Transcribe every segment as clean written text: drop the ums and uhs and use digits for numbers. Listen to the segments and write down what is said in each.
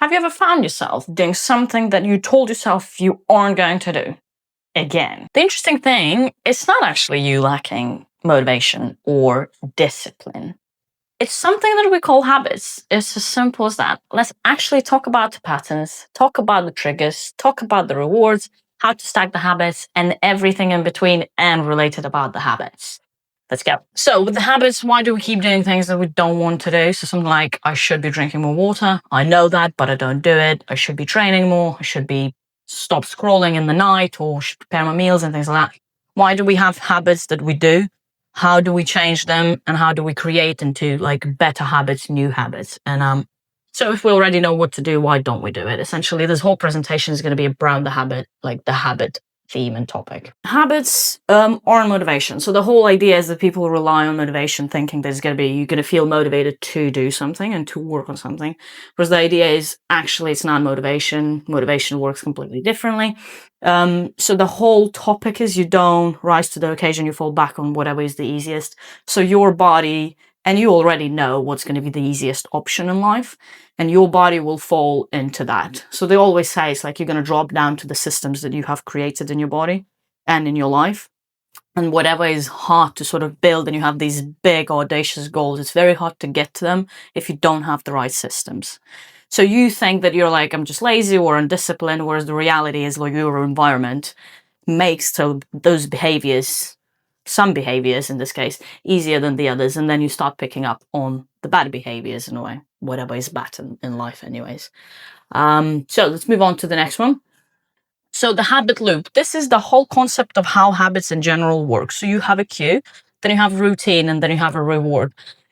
Have you ever found yourself doing something that you told yourself you aren't going to do again? The interesting thing, it's not actually you lacking motivation or discipline. It's something that we call habits. It's as simple as that. Let's actually talk about the patterns, talk about the triggers, talk about the rewards, how to stack the habits, and everything in between and related about the habits. Let's go. So, with the habits, why do we keep doing things that we don't want to do? So, something like, I should be drinking more water. I know that, but I don't do it. I should be training more. I should be stop scrolling in the night or should prepare my meals and things like that. Why do we have habits that we do? How do we change them? And how do we create into like better habits, new habits? And so if we already know what to do, why don't we do it? Essentially, this whole presentation is going to be around the habit, like the habit theme and topic. Habits are motivation. So the whole idea is that people rely on motivation thinking that you're going to feel motivated to do something and to work on something. Whereas the idea is actually it's not motivation. Motivation works completely differently. So the whole topic is you don't rise to the occasion, you fall back on whatever is the easiest. So your body, and you already know what's going to be the easiest option in life, and your body will fall into that. So they always say it's like you're going to drop down to the systems that you have created in your body and in your life. And whatever is hard to sort of build, and you have these big audacious goals, it's very hard to get to them if you don't have the right systems. So you think that you're like, I'm just lazy or undisciplined, whereas the reality is like your environment makes those behaviors, some behaviors in this case, easier than the others. And then you start picking up on the bad behaviors in a way, whatever is bad in life anyways. So let's move on to the next one. So the habit loop, this is the whole concept of how habits in general work. So you have a cue, then you have routine, and then you have a reward.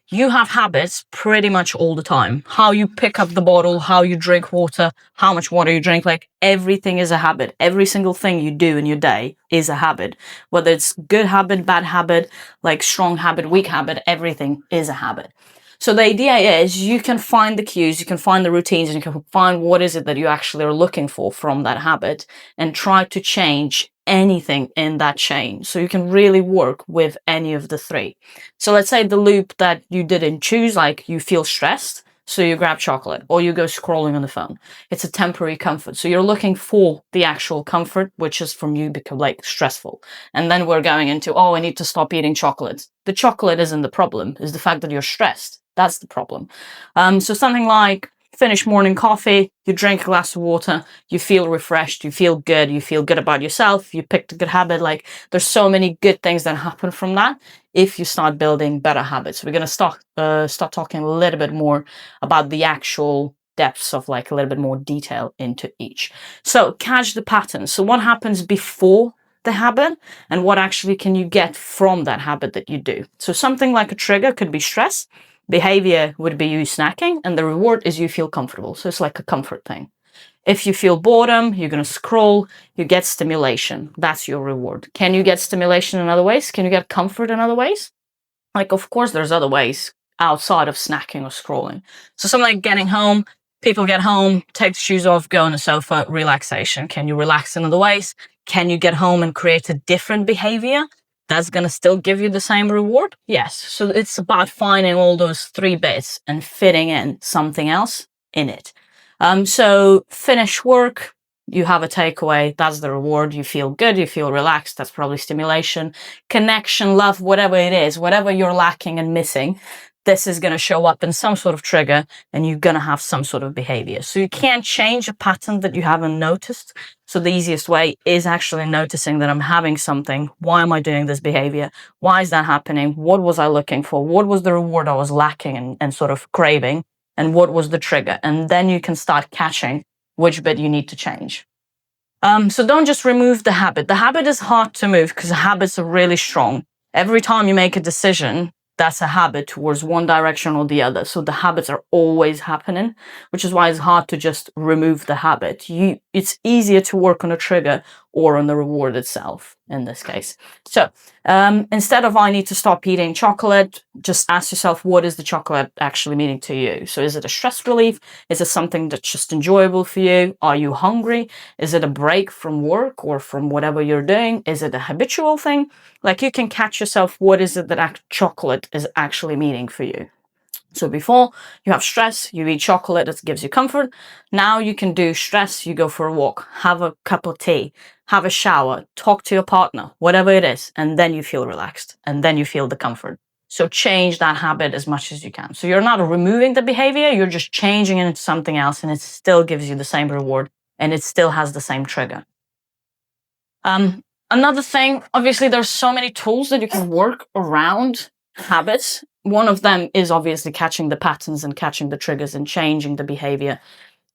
You have habits pretty much all the time. How you pick up the bottle, how you drink water, how much water you drink, like everything is a habit. Every single thing you do in your day is a habit. Whether it's good habit, bad habit, like strong habit, weak habit, everything is a habit. So the idea is you can find the cues, you can find the routines, and you can find what is it that you actually are looking for from that habit and try to change anything in that chain. So you can really work with any of the three. So let's say the loop that you didn't choose, like you feel stressed, so you grab chocolate or you go scrolling on the phone. It's a temporary comfort. So you're looking for the actual comfort, which is from you become like stressful. And then we're going into, oh, I need to stop eating chocolate. The chocolate isn't the problem, it's the fact that you're stressed. That's the problem. So something like finish morning coffee, you drink a glass of water, you feel refreshed, you feel good about yourself, you picked a good habit. Like there's so many good things that happen from that if you start building better habits. We're going to start talking a little bit more about the actual depths of like a little bit more detail into each. So catch the pattern. So what happens before the habit and what actually can you get from that habit that you do? So something like a trigger could be stress. Behavior would be you snacking, and the reward is you feel comfortable. So it's like a comfort thing. If you feel boredom, you're going to scroll, you get stimulation. That's your reward. Can you get stimulation in other ways? Can you get comfort in other ways? Like, of course, there's other ways outside of snacking or scrolling. So something like getting home, people get home, take the shoes off, go on the sofa, relaxation. Can you relax in other ways? Can you get home and create a different behavior that's going to still give you the same reward? Yes. So it's about finding all those three bits and fitting in something else in it. So finish work, you have a takeaway, that's the reward. You feel good, you feel relaxed, that's probably stimulation. Connection, love, whatever it is, whatever you're lacking and missing, this is going to show up in some sort of trigger and you're going to have some sort of behavior. So you can't change a pattern that you haven't noticed. So the easiest way is actually noticing that I'm having something. Why am I doing this behavior? Why is that happening? What was I looking for? What was the reward I was lacking and sort of craving? And what was the trigger? And then you can start catching which bit you need to change. So don't just remove the habit. The habit is hard to move because habits are really strong. Every time you make a decision, that's a habit towards one direction or the other. So the habits are always happening, which is why it's hard to just remove the habit. It's easier to work on a trigger or on the reward itself in this case. So instead of I need to stop eating chocolate, just ask yourself, what is the chocolate actually meaning to you? So is it a stress relief? Is it something that's just enjoyable for you? Are you hungry? Is it a break from work or from whatever you're doing? Is it a habitual thing? Like you can catch yourself, what is it that chocolate is actually meaning for you? So before you have stress, you eat chocolate that gives you comfort. Now you can do stress, you go for a walk, have a cup of tea, have a shower, talk to your partner, whatever it is, and then you feel relaxed and then you feel the comfort. So change that habit as much as you can. So you're not removing the behavior, you're just changing it into something else and it still gives you the same reward and it still has the same trigger. Another thing, obviously, there's so many tools that you can work around habits. One of them is obviously catching the patterns and catching the triggers and changing the behavior.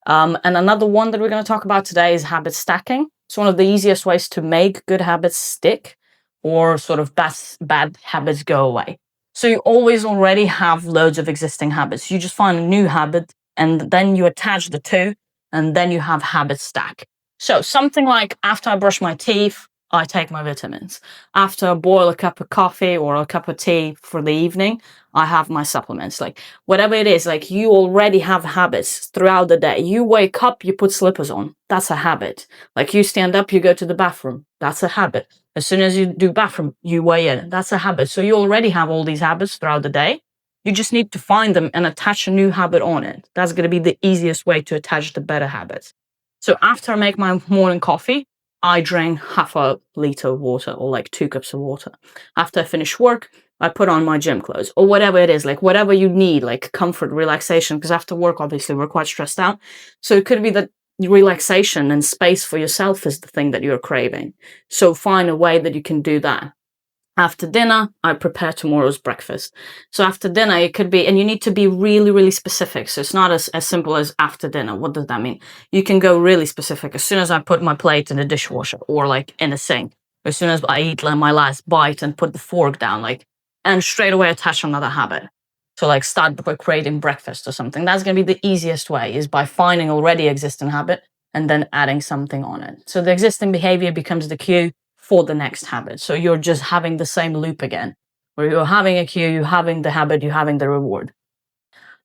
And another one that we're going to talk about today is habit stacking. It's one of the easiest ways to make good habits stick or sort of bad habits go away. So you always already have loads of existing habits. You just find a new habit and then you attach the two and then you have habit stack. So something like after I brush my teeth, I take my vitamins. After I boil a cup of coffee or a cup of tea for the evening, I have my supplements. Like whatever it is, like you already have habits throughout the day. You wake up, you put slippers on. That's a habit. Like you stand up, you go to the bathroom. That's a habit. As soon as you do bathroom, you weigh in. That's a habit. So you already have all these habits throughout the day. You just need to find them and attach a new habit on it. That's going to be the easiest way to attach the better habits. So after I make my morning coffee, I drink half a liter of water or like 2 cups of water. After I finish work, I put on my gym clothes or whatever it is, like whatever you need, like comfort, relaxation, because after work, obviously, we're quite stressed out. So it could be that relaxation and space for yourself is the thing that you're craving. So find a way that you can do that. After dinner, I prepare tomorrow's breakfast. So after dinner, it could be, and you need to be really, really specific. So it's not as simple as after dinner. What does that mean? You can go really specific. As soon as I put my plate in the dishwasher or like in a sink, as soon as I eat like my last bite and put the fork down, like, and straight away attach another habit. So like start by creating breakfast or something. That's going to be the easiest way is by finding already existing habit and then adding something on it. So the existing behavior becomes the cue for the next habit. So you're just having the same loop again, where you're having a cue, you're having the habit, you're having the reward.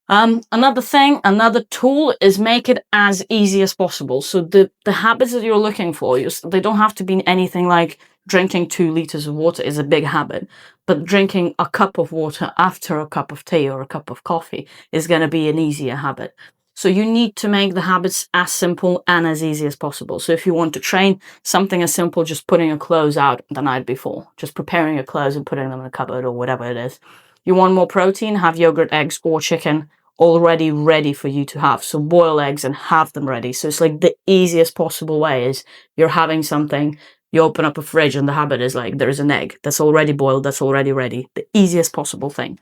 Another tool is make it as easy as possible. So the habits that you're looking for, they don't have to be anything like drinking 2 liters of water is a big habit, but drinking a cup of water after a cup of tea or a cup of coffee is going to be an easier habit. So you need to make the habits as simple and as easy as possible. So if you want to train, something as simple, just putting your clothes out the night before, just preparing your clothes and putting them in a cupboard or whatever it is. You want more protein, have yogurt, eggs, or chicken already ready for you to have. So boil eggs and have them ready. So it's like the easiest possible way is you're having something, you open up a fridge and the habit is like there's an egg that's already boiled, that's already ready. The easiest possible thing.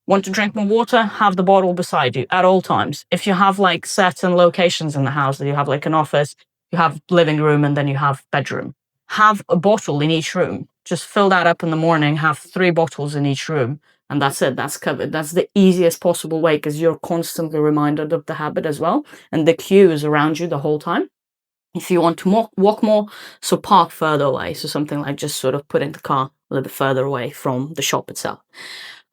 Want to drink more water? Have the bottle beside you at all times. If you have like certain locations in the house that you have like an office, you have living room and then you have bedroom. Have a bottle in each room. Just fill that up in the morning, have 3 bottles in each room. And that's it, that's covered. That's the easiest possible way because you're constantly reminded of the habit as well. And the cue is around you the whole time. If you want to walk more, so park further away. So something like just sort of put in the car a little bit further away from the shop itself.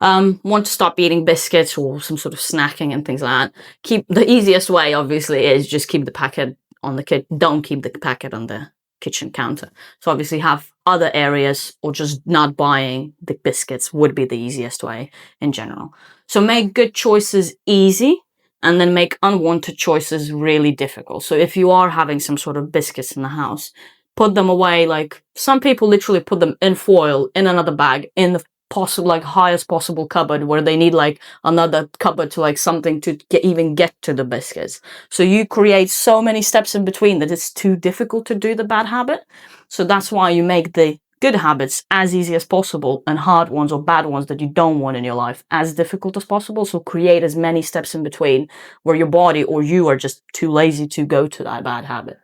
Want to stop eating biscuits or some sort of snacking and things like that. Keep the easiest way, obviously, is just keep the packet on the kit. Don't keep the packet on the kitchen counter. So obviously have other areas or just not buying the biscuits would be the easiest way in general. So make good choices easy and then make unwanted choices really difficult. So if you are having some sort of biscuits in the house, put them away. Like some people literally put them in foil in another bag in the possible like highest possible cupboard where they need like another cupboard to like something to even get to the biscuits. So you create so many steps in between that it's too difficult to do the bad habit. So that's why you make the good habits as easy as possible and hard ones or bad ones that you don't want in your life as difficult as possible. So create as many steps in between where your body or you are just too lazy to go to that bad habit.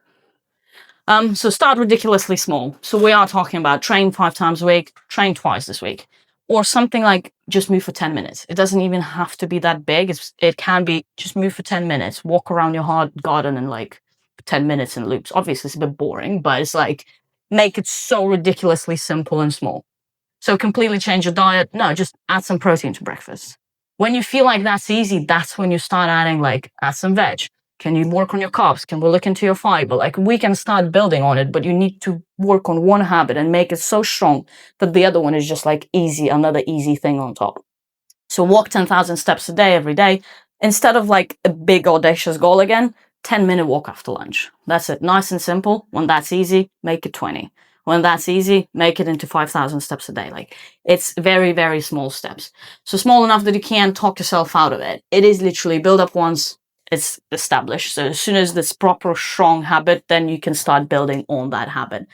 So start ridiculously small. So we are talking about train 5 times a week, train twice this week. Or something like just move for 10 minutes. It doesn't even have to be that big. It can be just move for 10 minutes, walk around your garden in like 10 minutes in loops. Obviously, it's a bit boring, but it's like make it so ridiculously simple and small. So completely change your diet. No, just add some protein to breakfast. When you feel like that's easy, that's when you start adding like add some veg. Can you work on your carbs? Can we look into your fiber? Like we can start building on it, but you need to work on one habit and make it so strong that the other one is just like easy, another easy thing on top. So walk 10,000 steps a day every day. Instead of like a big audacious goal again, 10-minute walk after lunch. That's it. Nice and simple. When that's easy, make it 20. When that's easy, make it into 5,000 steps a day. Like, it's very, very small steps. So small enough that you can't talk yourself out of it. It is literally build up once it's established. So as soon as this proper strong habit, then you can start building on that habit.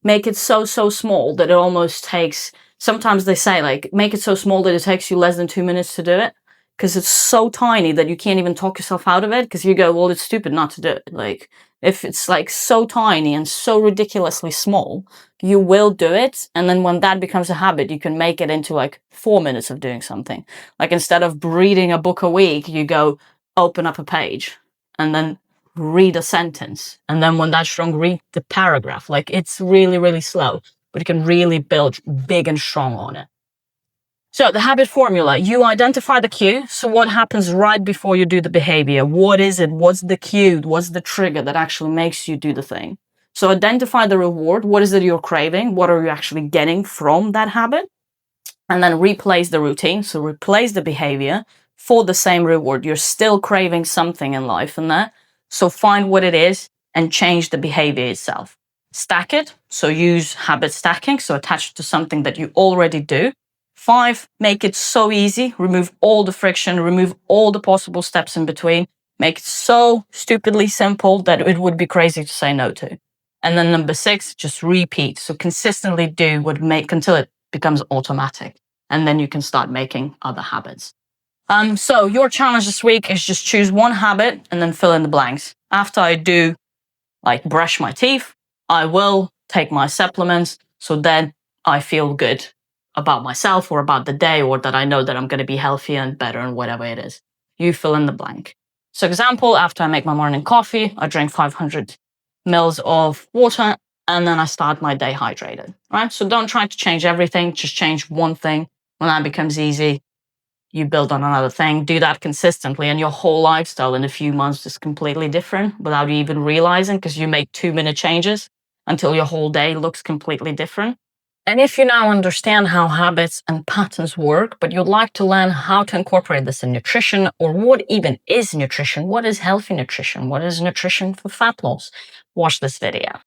Make it so small that it almost takes, sometimes they say like, make it so small that it takes you less than 2 minutes to do it, because it's so tiny that you can't even talk yourself out of it, because you go, well, it's stupid not to do it. Like, if it's like so tiny and so ridiculously small, you will do it. And then when that becomes a habit, you can make it into like 4 minutes of doing something. Like, instead of reading a book a week, you go open up a page and then read a sentence. And then when that's strong, read the paragraph. Like, it's really, really slow, but you can really build big and strong on it. So the habit formula, you identify the cue. So what happens right before you do the behavior? What is it? What's the cue? What's the trigger that actually makes you do the thing? So identify the reward. What is it you're craving? What are you actually getting from that habit? And then replace the routine. So replace the behavior for the same reward. You're still craving something in life and that. So find what it is and change the behavior itself. Stack it. So use habit stacking. So attach it to something that you already do. 5, make it so easy. Remove all the friction, remove all the possible steps in between. Make it so stupidly simple that it would be crazy to say no to. And then number 6, just repeat. So consistently do what make until it becomes automatic. And then you can start making other habits. So your challenge this week is just choose one habit and then fill in the blanks. After I do like brush my teeth, I will take my supplements. So then I feel good about myself or about the day, or that I know that I'm going to be healthier and better and whatever it is. You fill in the blank. So example, after I make my morning coffee, I drink 500 mils of water and then I start my day hydrated, right? So don't try to change everything, just change one thing. When that becomes easy, you build on another thing, do that consistently, and your whole lifestyle in a few months is completely different without you even realizing, because you make 2-minute changes until your whole day looks completely different. And if you now understand how habits and patterns work, but you'd like to learn how to incorporate this in nutrition, or what even is nutrition, what is healthy nutrition, what is nutrition for fat loss, watch this video.